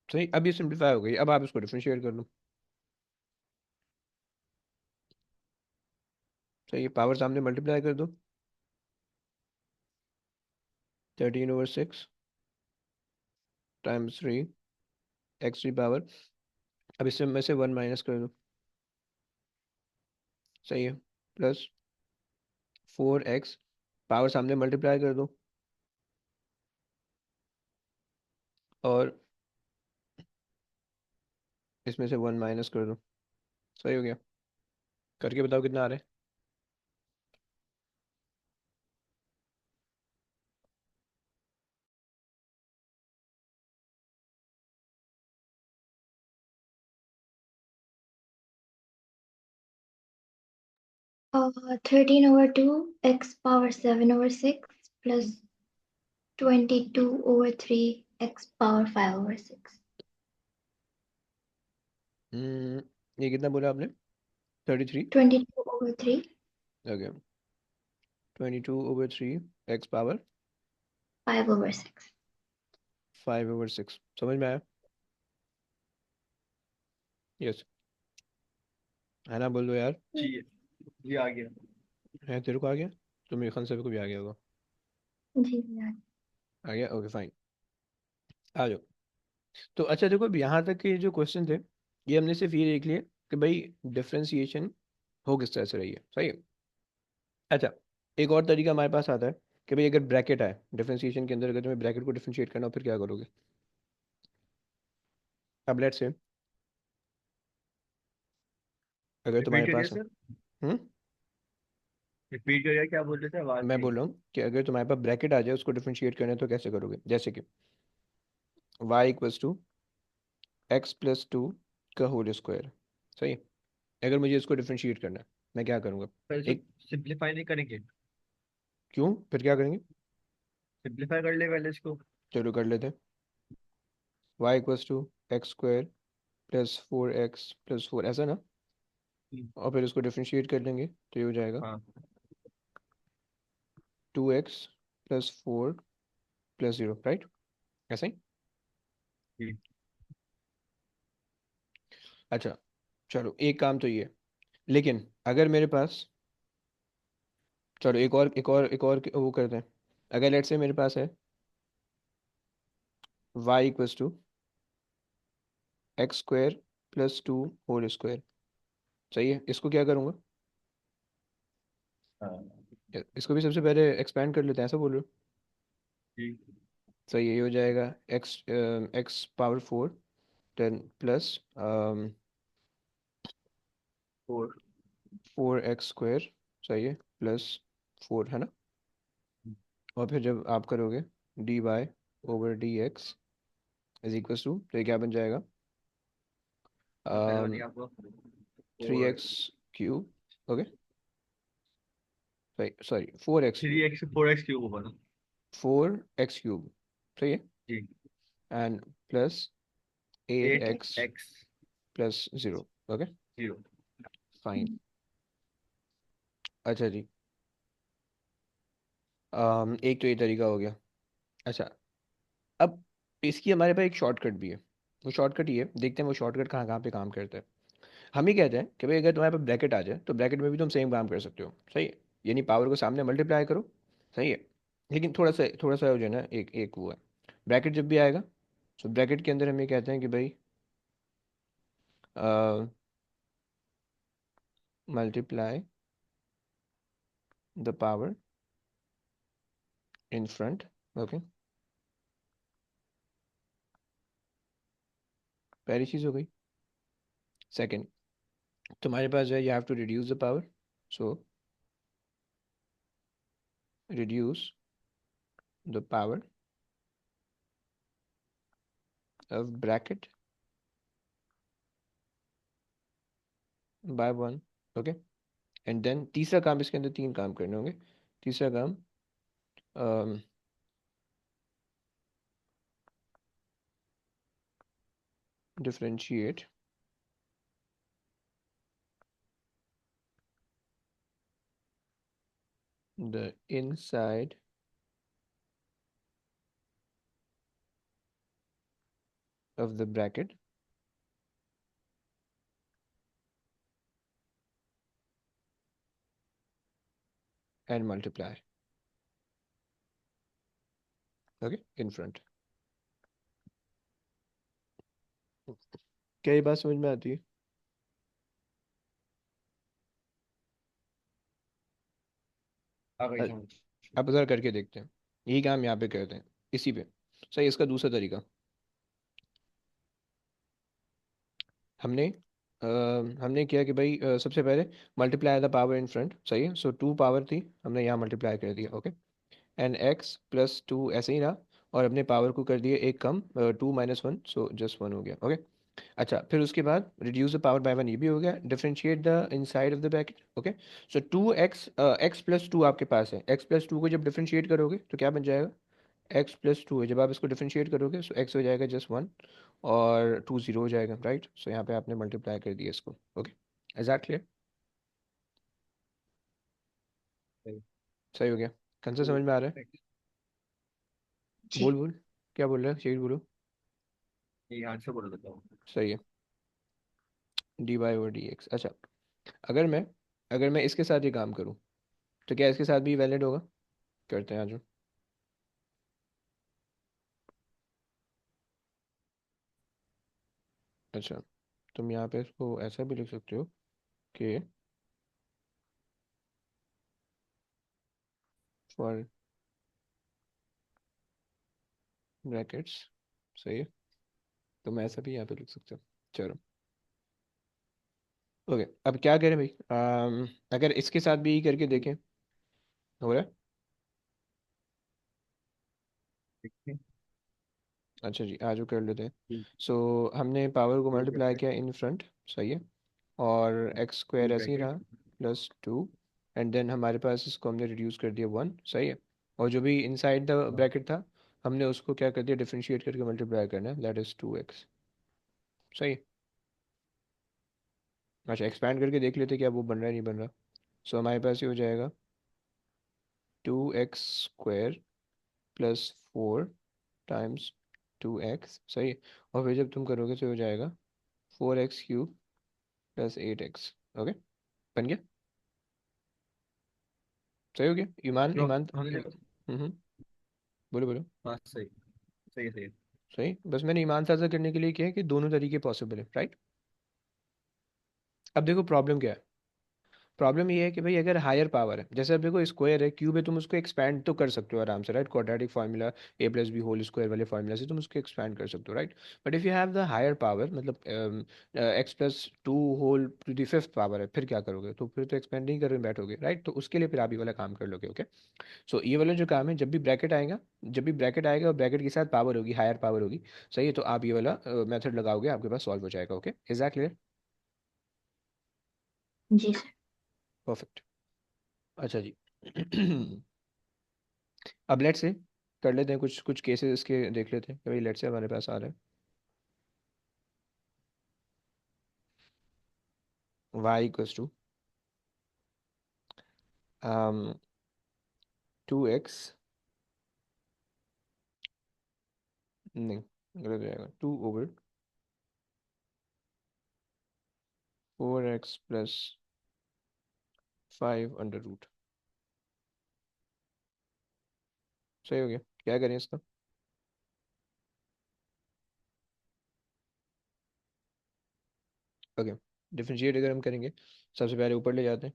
सही। अब ये सिंप्लीफाई हो गई, अब आप इसको डिफरेंशिएट कर लो। सही, पावर सामने मल्टीप्लाई कर दो। 13/6 टाइम्स 3 x⁻, अब इससे में से 1 माइनस कर दो। सही है, प्लस 4x, पावर सामने मल्टीप्लाई कर दो, और इसमें से 1 माइनस कर दो। सही हो गया? करके बताओ कितना आ रहा है। और 13/2 x⁻7/6 प्लस 22/3 x⁻5/6। ये कितना बोला आपने? 33? 22/3 ओके, 22/3 x पावर 5/6। 5/6, समझ में आया? यस, है ना? बोल दो यार। जी। जी आ गया। है, तेरे को आ गया? तो मेरे खान सभी को भी आ गया होगा। जी यार। आ गया, ओके फाइन। आ जाओ। तो अच्छा देखो, अब यहाँ तक के जो क्वेश्चन थे, ये हमने सिर्फ ये देख लिया कि भाई डिफ्रेंसिएशन हो किस तरह से रही है। सही है। अच्छा, एक और तरीका हमारे पास आता है कि भाई अगर ब्रैकेट आए डिफरेंशिएशन के अंदर, अगर तुम्हें ब्रैकेट को डिफरेंशिएट करना हो, फिर क्या करोगे? अब लेट्स से अगर तुम्हारे रिपीट करिए पास है। सर। हम्म। रिपीट करिए, क्या बोल रहे थे, आवाज मैं नहीं। बोल रहा हूँ कि अगर तुम्हारे पास ब्रैकेट आ जाए उसको डिफरेंशिएट करना है तो कैसे करोगे, जैसे कि y equals to x plus two का होल स्क्वायर। सही। अगर मुझे इसको डिफरेंशिएट करना है मैं क्या करूँगा। सर इसको एक। सिंप्लीफाई नहीं करेंगे? क्यों, फिर क्या करेंगे। सिंप्लीफाई कर ले पहले इसको। चलो कर लेते हैं। y equals to x square plus four x plus four, ऐसा ना। हम्म, और फिर उसको डिफरेंशिएट कर लेंगे तो ये हो जाएगा हाँ। Two x plus four plus zero, right. ऐसा ही। ठीक। अच्छा। चलो एक काम तो ये है। लेकिन अगर मेरे पास, चलो एक और वो करते हैं। अगर लेट से मेरे पास है y equals to x square plus two whole square. सही है, इसको क्या करूँगा। हाँ, इसको भी सबसे पहले एक्सपेंड कर लेते हैं, ऐसा बोल रहे हो। ठीक। सही है, ये हो जाएगा x x power four ten plus four. Four x square. सही है, प्लस फोर है ना। और फिर जब आप करोगे d y over d x is equal to, तो ये क्या बन जाएगा पहले बनिए आपको। Three four. X cube. Okay. सही, sorry four x three cube. X four x cube होगा ना? Four x cube. सही है। जी। And plus eight eight x x plus zero. Okay. Zero. Fine. अच्छा जी। एक तो ये तरीका हो गया। अच्छा। अब इसकी हमारे पास एक शॉर्टकट भी है। वो शॉर्टकट ये है, देखते हैं वो शॉर्टकट कहाँ कहाँ पे काम करता है। हम ही कहते हैं कि भाई अगर तुम्हारे पास ब्रैकेट आ जाए तो ब्रैकेट में भी तुम सेम काम कर सकते हो। सही है। यानी पावर को सामने मल्टीप्लाई करो। सही है। लेकिन थोड़ा सा हो जाए ना, एक एक वो है। ब्रैकेट जब भी आएगा तो ब्रैकेट के अंदर हम ये कहते हैं कि भाई multiply the power in front. Okay. पहली चीज़ हो गई। सेकंड, तुम्हारे पास जो है you have to reduce the power. So reduce the power of bracket by one. Okay. And then तीसरा काम, इसके अंदर तीन काम करने होंगे। तीसरा काम, differentiate the inside of the bracket and multiply. Okay, in front. क्या ये बात समझ में आती है। आ गई अ- समझ। अब उधर करके देखते हैं। यही काम यहाँ पे करते हैं, इसी पे। सही, इसका दूसरा तरीका हमने अ, हमने किया कि भाई सबसे पहले multiply the power in front. सही है, सो टू पावर थी, हमने यहाँ मल्टीप्लाई कर दिया। Okay. And x plus to ऐसे ही रहा। और अपने पावर को कर दिए एक कम, two minus one, so just one हो गया। ओके। अच्छा, फिर उसके बाद reduce the power by one, ये भी हो गया। Differentiate the inside of the bracket. Okay. So two x x plus two आपके पास है। एक्स प्लस टू को जब डिफरेंशिएट करोगे तो क्या बन जाएगा। एक्स प्लस टू है, जब आप इसको डिफरेंशिएट करोगे सो एक्स हो जाएगा जस्ट वन। और टू जीरो हो जाएगा, राइट। सो यहाँ पे आपने मल्टीप्लाई कर दिया इसको। ओके। Is that clear. गई। सही हो गया। कौन सा टू समझ में आ रहा है। एक्स। जी। बोल बोल। क्या बोल रहा है, शेर बोलो। ये आंसर बोल देता हूँ। सही है। D y over d x. अच्छा। अगर मैं अगर मैं इसके साथ ये काम करूँ तो क्या इसके साथ भी वैलिड होगा। करते हैं आज। अच्छा। तुम यहाँ पे इसको ऐसा भी लिख सकते हो कि फॉर ब्रैकेट्स। सही है। तो मैं ऐसा भी यहाँ पे लिख सकता हूँ। चलो, ओके। अब क्या करें भाई, अगर इसके साथ भी करके देखें, हो रहा है? देखते अच्छा जी, आज वो कर लेते हैं। हैं। सो हमने पावर को ठीक मल्टीप्लाई है। किया इन फ्रंट, सही है। और एक्स टू स्क्वायर ऐसे ही ब्रैकेट। रहा, प्लस टू। एंड देन हमारे पास इसको हमने रिड्यूस कर दिया वन, सही है। और जो भी इनसाइड द ब्रैकेट था, हमने उसको क्या कर दिया, डिफरेंशिएट करके मल्टीप्लाई करना है, दैट इज टू एक्स, सही है। अच्छा, एक्सपैंड करके देख लेते क्या वो बन रहा है नहीं बन रहा। सो हमारे पास ये हो जाएगा 2x² प्लस 4 टाइम्स 2x, सही है। और फिर जब तुम करोगे तो हो जाएगा 4x³ प्लस 8x। ओके, बन गया, सही हो गया। ईमान जो ईमान। हमने। बोलो बोलो। हाँ सही। सही है सही है। सही, बस मैंने ईमान ताज़ा करने के लिए किया है कि दोनों तरीके पॉसिबल है, राइट। अब देखो प्रॉब्लम क्या है। प्रॉब्लम ये है कि भाई अगर हायर पावर है, जैसे अब देखो स्क्वायर है, क्यूब है, तुम उसको एक्सपैंड तो कर सकते हो आराम से, right. Quadratic formula a+b whole square वाले फार्मूला से तुम उसको एक्सपैंड कर सकते हो, right. But if you have the higher power, मतलब x+2 whole to the fifth power है, फिर क्या करोगे? तो फिर तो एक्सपेंड नहीं करके बैठोगे, राइट। तो उसके लिए फिर आप ये वाला काम कर लोगे, ओके। सो ये वाला जो काम है, जब भी ब्रैकेट आएगा, जब भी ब्रैकेट आएगा और ब्रैकेट के साथ पावर होगी, हायर पावर होगी, सही है, तो आप ये वाला मेथड लगाओगे, आपके पास सॉल्व हो जाएगा, ओके। Is that clear? जी सर। परफेक्ट। अच्छा जी। अब लेट से कर लेते हैं कुछ कुछ केसेस इसके, देख लेते हैं कि भाई लेट से हमारे पास आ रहा है y = 2x, नहीं गलत हो जाएगा, 2/4x + 5 अंडर रूट, सही हो गया। क्या करें इसका? ओके, डिफरेंशिएट अगर हम करेंगे, सबसे पहले ऊपर ले जाते हैं।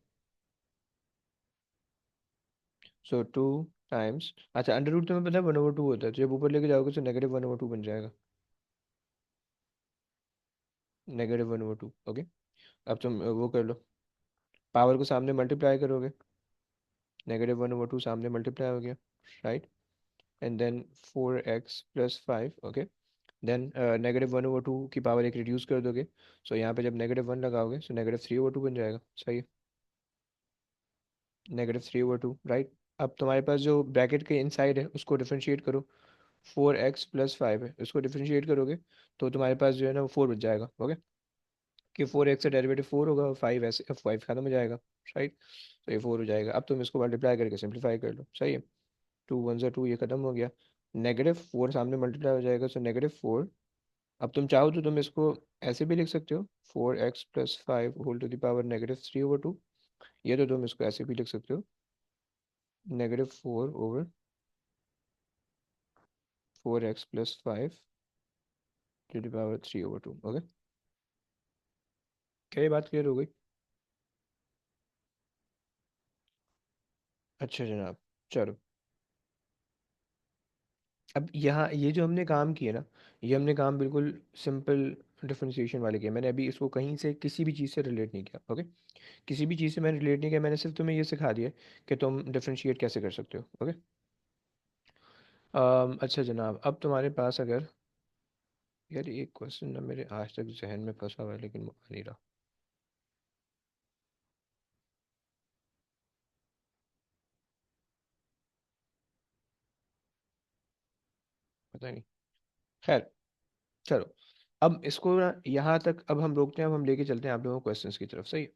सो 2 टाइम्स, अच्छा अंडर रूट तुम्हें पता है 1/2 होता है, तो जब ऊपर लेके जाओगे तो -1/2 बन जाएगा, -1/2, ओके। अब तुम वो कर लो, पावर को सामने मल्टीप्लाई करोगे, -1/2 सामने मल्टीप्लाई हो गया, right. And then 4x + 5, okay. Then -1/2 की पावर एक रिड्यूस कर दोगे, सो यहाँ पे जब -1 लगाओगे सो -3/2 बन जाएगा, सही है। -3/2, राइट। अब तुम्हारे पास जो ब्रैकेट के इनसाइड है उसको डिफरेंशिएट करो, 4x + 5 है, उसको डिफरेंशिएट करोगे तो तुम्हारे पास जो है ना वो 4 बच जाएगा, ओके। कि 4x से डेरिवेटिव 4 होगा और 5 ऐसे 5 खत्म हो जाएगा, राइट। तो ये 4 हो जाएगा। अब तुम इसको मल्टीप्लाई करके सिंप्लीफाई कर लो, सही है। 2 × 1 = 2, ये खत्म हो गया। -4 सामने मल्टीप्लाई हो जाएगा, सो -4। अब तुम चाहो तो तुम इसको ऐसे भी लिख सकते हो, 4x + 5 whole to the power -3/2। ये तो तुम इसको ऐसे भी लिख सकते हो, -4/4x + 5 to the power 3/2, okay. क्या ये बात क्लियर हो गई? अच्छा जनाब, चलो। अब यहाँ ये जो हमने काम किया ना, ये हमने काम बिल्कुल सिंपल डिफरेंशिएशन वाले किया। मैंने अभी इसको कहीं से किसी भी चीज़ से रिलेट नहीं किया, ओके। किसी भी चीज़ से मैंने रिलेट नहीं किया, मैंने सिर्फ तुम्हें ये सिखा दिया कि तुम डिफरेंशिएट कैसे कर सकते हो, ओके। अच्छा जनाब, अब तुम्हारे पास अगर, यार एक क्वेश्चन ना मेरे आज तक जहन में फंसा हुआ है लेकिन वो आ नहीं रहा, पता नहीं। खैर, चलो। अब इसको ना यहाँ तक अब हम रोकते हैं, अब हम लेके चलते हैं आप लोगों को क्वेश्चंस की तरफ, सही है।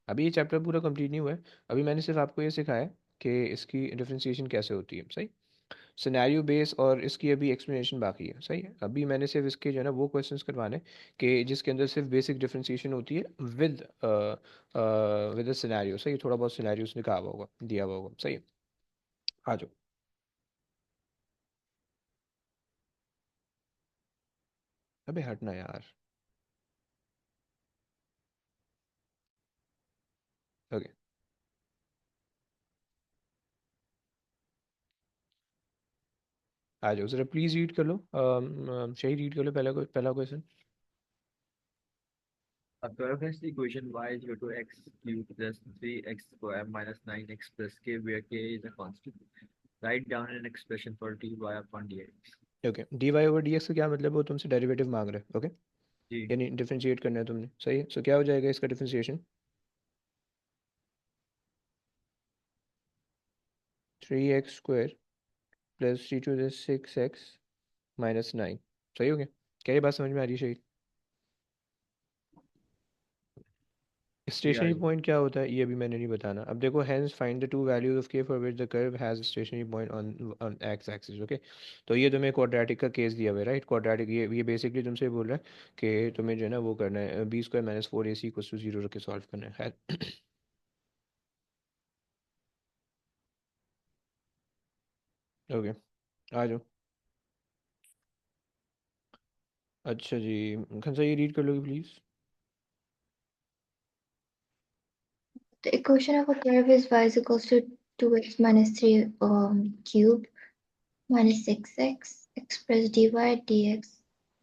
अभी ये चैप्टर पूरा कंप्लीट नहीं हुआ है। अभी मैंने सिर्फ आपको ये सिखाया कि इसकी डिफरेंशिएशन कैसे होती है, सही। सिनेरियो बेस और इसकी अभी एक्सप्लेनेशन बाकी है, सही है। अभी मैंने सिर्फ इसके जो है ना वो क्वेश्चंस करवाने कि जिसके अंदर सिर्फ बेसिक डिफरेंशिएशन होती है विद सिनेरियो, सही है। थोड़ा बहुत सिनेरियोस लिखा हुआ होगा, दिया हुआ होगा, सही है। आ जाओ। अबे हटना यार। ओके, आ जाओ ज़रा प्लीज़ रीड कर लो, सही रीड कर लो पहला question. A curve has the equation y is equal to x cubed plus 3x square minus 9x plus k, where k is a constant. Write down an expression for dy upon dx. Okay, d y over d x का क्या मतलब है, वो तुमसे derivative मांग रहे हैं। Okay, जी। यानी डिफरेंशिएट करना है तुमने, सही है। सो क्या हो जाएगा इसका differentiation, 3x² plus 3 to the 6x -9, सही हो गया। क्या ये बात समझ में आ रही है सही? जी स्टेशनरी आई। पॉइंट क्या होता है ये अभी मैंने नहीं बताना। अब देखो, hence find the two values of k for which the curve has stationary point on on x axis. Okay, तो ये तुम्हें क्वाड्रेटिक का केस दिया हुआ है, राइट। क्वाड्रेटिक, ये बेसिकली तुमसे बोल रहा है कि तुम्हें जो है ना वो करना है, b² - 4ac = 0 रख के सॉल्व करना है। ओके, आ जाओ। अच्छा जी, खन सा ये रीड कर लोगे please. The equation of a curve is y is equals to 2x minus 3 cube minus 6x express dy dx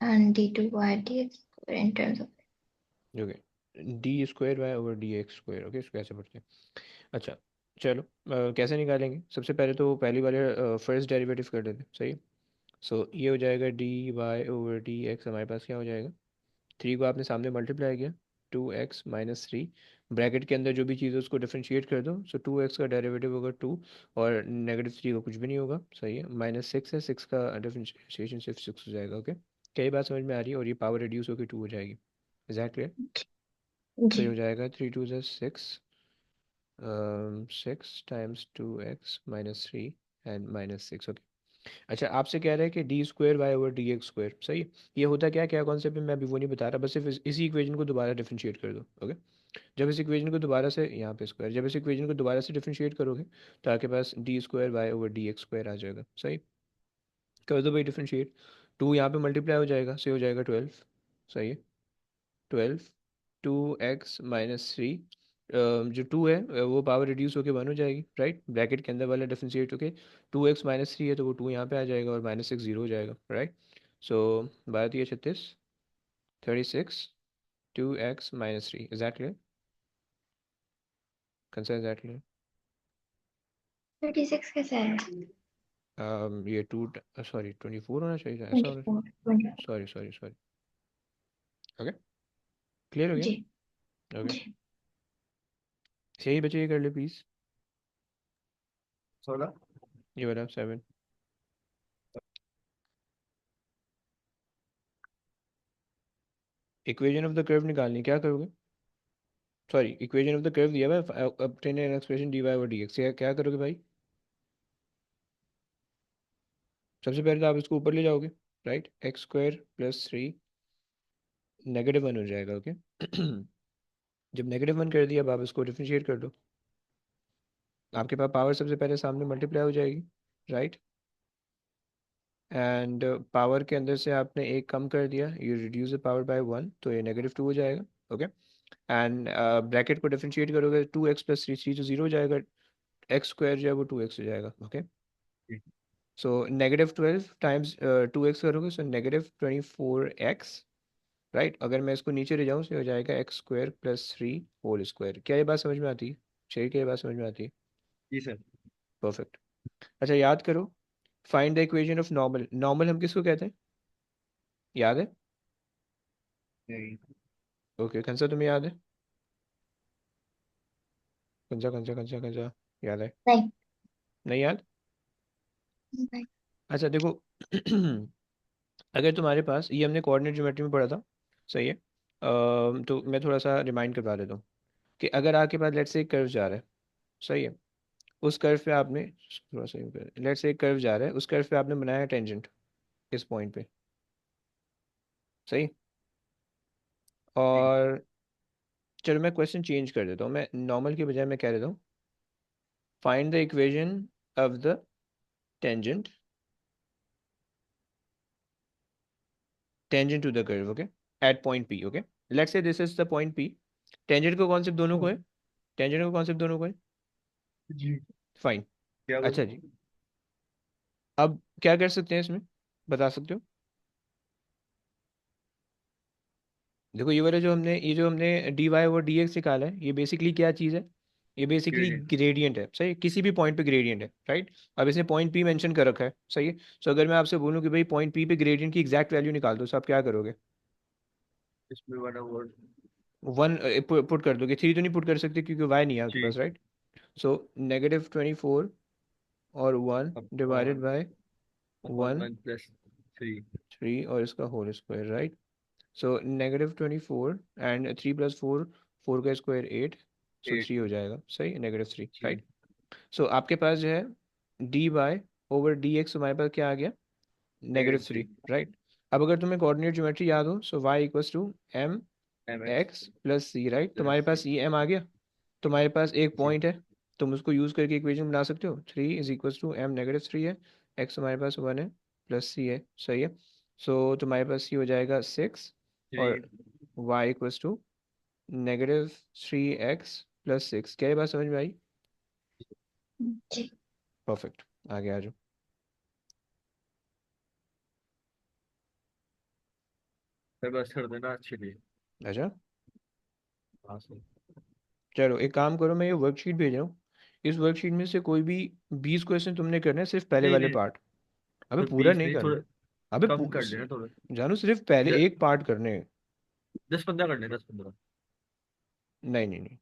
and d2y dx in terms of. Okay, d² / dx²। Okay, इसको कैसे पढ़ते हैं? अच्छा, चलो कैसे निकालेंगे, सबसे पहले तो पहली वाले फर्स्ट डेरिवेटिव कर देते हैं, सही। सो ये हो जाएगा dy/dx, हमारे पास क्या हो जाएगा, 3 को आपने सामने मल्टीप्लाई किया, 2x - 3, ब्रैकेट के अंदर जो भी चीज़ है उसको डिफरेंशिएट कर दो। सो 2x का डेरिवेटिव होगा 2, और -3 का कुछ भी नहीं होगा, सही है। -6 है, 6 का डिफरेंशिएशन सिर्फ 6 हो जाएगा। ओके, कई बात समझ में आ रही है, और ये पावर रिड्यूस होकर 2 हो जाएगी। Is that clear? सो ये हो जी जाएगा 3 to the 6, 6 × 2x - 3 and -6। Okay, अच्छा आपसे कह रहा है कि d² / dx², सही। ये होता क्या क्या कॉन्सेप्ट है मैं अभी वो नहीं बता रहा, बस सिर्फ इसी इक्वेशन को दोबारा डिफरेंशिएट कर दो। ओके, जब इस इक्वेशन को दोबारा से यहाँ पे स्क्वायर, जब इस इक्वेशन को दोबारा से डिफरेंशिएट करोगे तो आपके पास d² / dx² आ जाएगा, सही। कर दो भाई डिफरेंशिएट, 2 यहाँ पे मल्टीप्लाई हो जाएगा, से हो जाएगा 12, सही है। 12, 2x - 3, जो 2 है वो पावर रिड्यूस होकर 1 हो जाएगी, राइट। ब्रैकेट के अंदर वाला डिफरेंशिएट होके 2x - 3 है तो वो 2 यहाँ पे आ जाएगा, और -6 0 हो जाएगा, right. So 12×3 = 36, 36, 2x - 3। Is that clear? Consider that clear. 36 कैसे है? ये 2, सॉरी 24 होना चाहिए था, ऐसा होना 24 24 चाहिए, sorry sorry sorry. Okay, clear हो जी गया। ओके, जी। सही बचे, ये कर ले प्लीज़। 16। ये वाला 7। इक्वेशन ऑफ द कर्व निकालनी, क्या करोगे? Sorry, equation of the curve दिया हुआ है, obtain an expression dy/dx, क्या करोगे भाई? सबसे पहले तो आप इसको ऊपर ले जाओगे, राइट। x² + 3 -1 हो जाएगा। ओके, जब -1 कर दिया, अब आप इसको डिफरेंशिएट कर दो, आपके पास पावर सबसे पहले सामने मल्टीप्लाई हो जाएगी, राइट। एंड पावर के अंदर से आपने एक कम कर दिया, you reduce the power bye 1, तो ये -2 हो जाएगा। ओके, एंड ब्रैकेट को डिफरेंशिएट करोगे, 2x + 3 तो 0 हो जाएगा, x² जो है वो 2x हो जाएगा। ओके, सो -12 टाइम्स 2x करोगे, सो -24x, राइट। अगर मैं इसको नीचे ले जाऊँ तो हो जाएगा x² + 3 होल स्क्वायर। क्या ये बात समझ में आती है? चाहिए, क्या ये बात समझ में आती है? जी सर। परफेक्ट। अच्छा, याद करो, find the equation of normal. Normal हम किसको कहते हैं, याद है? नहीं। ओके, कौन सा तुम्हें याद है? कौन सा याद है? नहीं नहीं याद? नहीं। अच्छा देखो, अगर तुम्हारे पास, ये हमने कोऑर्डिनेट ज्योमेट्री में पढ़ा था, सही है। तो मैं थोड़ा सा रिमाइंड करवा देता हूँ कि अगर आपके पास लेट्स से एक कर्व जा रहा है, सही है। उस कर्व पे आपने, थोड़ा सा लेट्स से एक कर्व जा रहा है, उस कर्व पे आपने बनाया टेंजेंट इस पॉइंट पे, सही। जी। और चलो मैं क्वेश्चन चेंज कर देता हूँ, मैं नॉर्मल के बजाय मैं कह देता हूँ, find the equation of the tangent, tangent to the curve, okay, at point P. Okay, let's say this is the point P. Tangent का कॉन्सेप्ट दोनों को है, टेंजेंट का कॉन्सेप्ट दोनों को है, जी। फाइन। क्या अच्छा बोल। जी, अब क्या कर सकते हैं इसमें, बता सकते हो? देखो ये वाला जो हमने, ये जो हमने डी वाई और डी एक्स निकाला है, ये बेसिकली क्या चीज़ है? ये बेसिकली ग्रेडियंट। ग्रेडियंट है, सही है? किसी भी पॉइंट पे ग्रेडियंट है, राइट? अब इसने पॉइंट पी मेंशन कर रखा है, सही है? सो अगर मैं आपसे बोलूँ कि भाई पॉइंट पी पे ग्रेडियंट की एग्जैक्ट वैल्यू निकाल दो, तो आप क्या करोगे? इसमें 1/. वन पुट कर दोगे, थ्री तो नहीं पुट कर सकते क्योंकि वाई नहीं है आपके जी। पास, राइट? सो -24 और 1 डिवाइडेड अपॉन बाय अपॉन 1, 1 + 3। 3 और इसका whole square, right? So -24 and 3 + 4, 4 का स्क्वायर 8, सो 8। 3 हो जाएगा, सही, -3, जी। राइट? सो आपके पास जो है d y over d x, हमारे पास क्या आ गया? -3, -3। राइट? अब अगर तुम्हें कोऑर्डिनेट ज्योमेट्री याद हो, so y equals to m mx x plus c, right? तुम्हारे + पास c। ई एम आ गया, तुम्हारे पास एक जी। पॉइंट है, तुम उसको यूज़ करके इक्वेशन बना सकते हो, 3 = m -3 है, एक्स हमारे पास 1 है प्लस सी है, सही है? सो तुम्हारे पास सी हो जाएगा 6, और 3। y equals to -3x + 6। क्या ये बात समझ में आई? जी। परफेक्ट, आगे आ जाओ। फिर बस कर देना अच्छे लिए। अच्छा, हाँ सर। चलो एक काम करो, मैं ये वर्कशीट भेज रहा हूँ, इस वर्कशीट में से कोई भी 20 क्वेश्चन तुमने करने हैं, सिर्फ पहले नहीं वाले नहीं, पार्ट। अबे तो पूरा 20 नहीं नहीं, करना। थोड़े अबे कम कर लेना थोड़े। जानू सिर्फ पहले द, एक पार्ट करने हैं। 10-15 कर लेना, 10-15। नहीं नहीं नहीं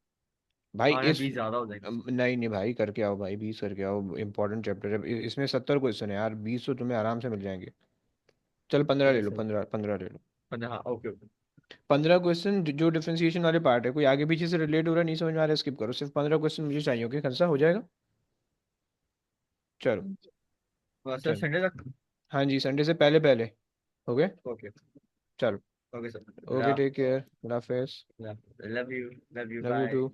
भाई, हाँ ना, इस 20 ज्यादा हो जाएंगे। नहीं नहीं भाई, करके आओ भाई, 20 करके आओ, इंपॉर्टेंट चैप्टर है, इसमें 70 क्वेश्चन है यार, 20 तो तुम्हें आराम से मिल जाएंगे। चल 15 ले ओके लो, सर। 15 ले लो। 15, हाँ ओके ओके। 15 क्वेश्चन जो डिफरेंशिएशन वाले पार्ट है, कोई आगे पीछे से रिलेट हो रहा है, नहीं समझ में आ रहा है, स्किप करो, सिर्फ 15 क्वेश्चन मुझे चाहिए, ओके? खंसा हो जाएगा? चलो। बस सर, चलो, संडे तक। हाँ जी, संडे से पहले पहले हो गए। ओके। चलो, okay sir, okay, good. Take care, अल्लाह हाफिज़। Love you. Love you, love you bye. To.